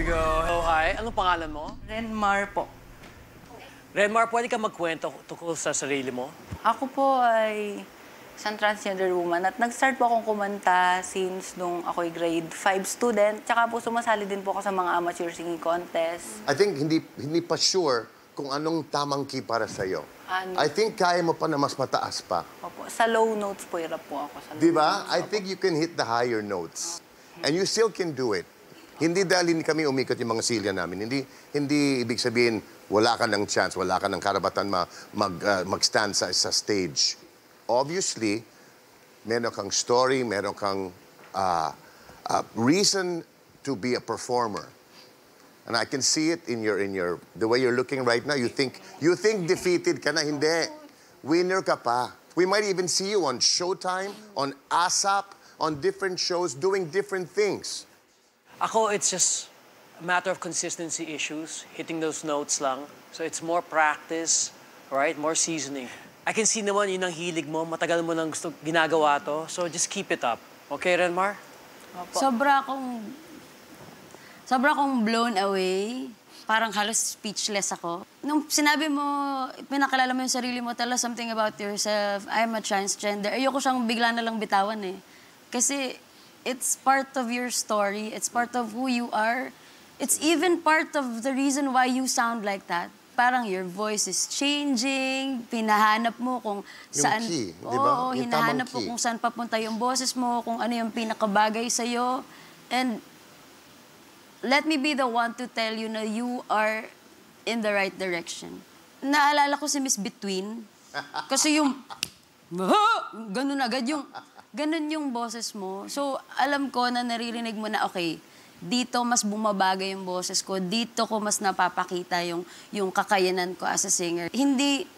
we go. Oh, hi. Anong pangalan mo? Renmar po. Renmar, pwede ka magkwento tungkol sa sarili mo? Ako po ay isang transgender woman at nag-start po akong kumanta since nung ako'y grade 5 student. Tsaka po sumasali din po ako sa mga amateur singing contest. I think hindi pa sure kung anong tamang key para sa'yo. Ano? I think kaya mo pa na mas mataas pa. Opo, sa low notes po, hirap po ako. Sa low Di ba? notes, I opo. think you can hit the higher notes. And you still can do it. Hindi dahil hindi kami umikot yung mga silya namin. Hindi ibig sabihin, wala ka ng chance, wala ka ng karapatan mag-stand sa stage. Obviously, meron kang story, meron kang reason to be a performer. And I can see it in the way you're looking right now. You think defeated ka na. Hindi. Winner ka pa. We might even see you on Showtime, on ASAP, on different shows, doing different things. Ako, it's just a matter of consistency issues, hitting those notes lang. So it's more practice, right? More seasoning. I can see naman yun ang hilig mo. Matagal mo nang gusto ginagawa to. So just keep it up. Okay, Renmar? Opo. Sobra akong blown away. Parang halos speechless ako. Nung sinabi mo, pinakilala mo yung sarili mo, tell us something about yourself, I'm a transgender, ayoko siyang bigla na lang bitawan eh. Kasi it's part of your story, it's part of who you are. It's even part of the reason why you sound like that. Parang your voice is changing, hinahanap mo kung saan... Yung key, di ba? Oo, Yung hinahanap tamang mo key. kung saan papunta yung boses mo, kung ano yung pinakabagay sa'yo. And let me be the one to tell you na you are in the right direction. Naalala ko si Miss Between. Kasi yung... Ganun agad yung... Ganun yung boses mo. So, alam ko na naririnig mo na, okay, dito mas bumabagay yung boses ko, dito ko mas napapakita yung kakayanan ko as a singer. Hindi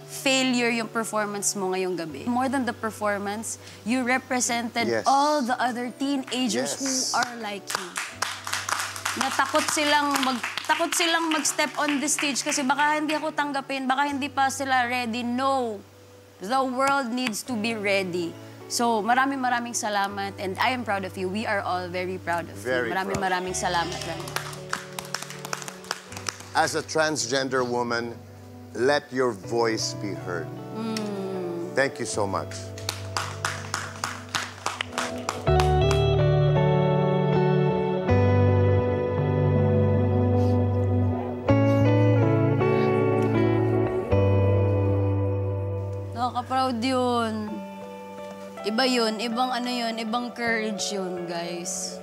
failure yung performance mo ngayong gabi. More than the performance, you represented Yes. all the other teenagers Yes. who are like you. Na takot silang mag-step on the stage kasi baka hindi ako tanggapin, baka hindi pa sila ready. No. The world needs to be ready. So, maraming salamat and I am proud of you. We are all very proud of Very you. proud. Maraming salamat lang. As a transgender woman, let your voice be heard. Thank you so much. Nakaka-proud yun. Iba yun, ibang ano yun, ibang courage yun, guys.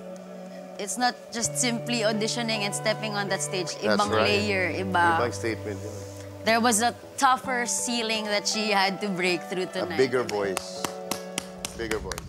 It's not just simply auditioning and stepping on that stage. Ibang layer, iba. Ibang statement yun. There was a tougher ceiling that she had to break through A tonight. bigger voice. Bigger voice.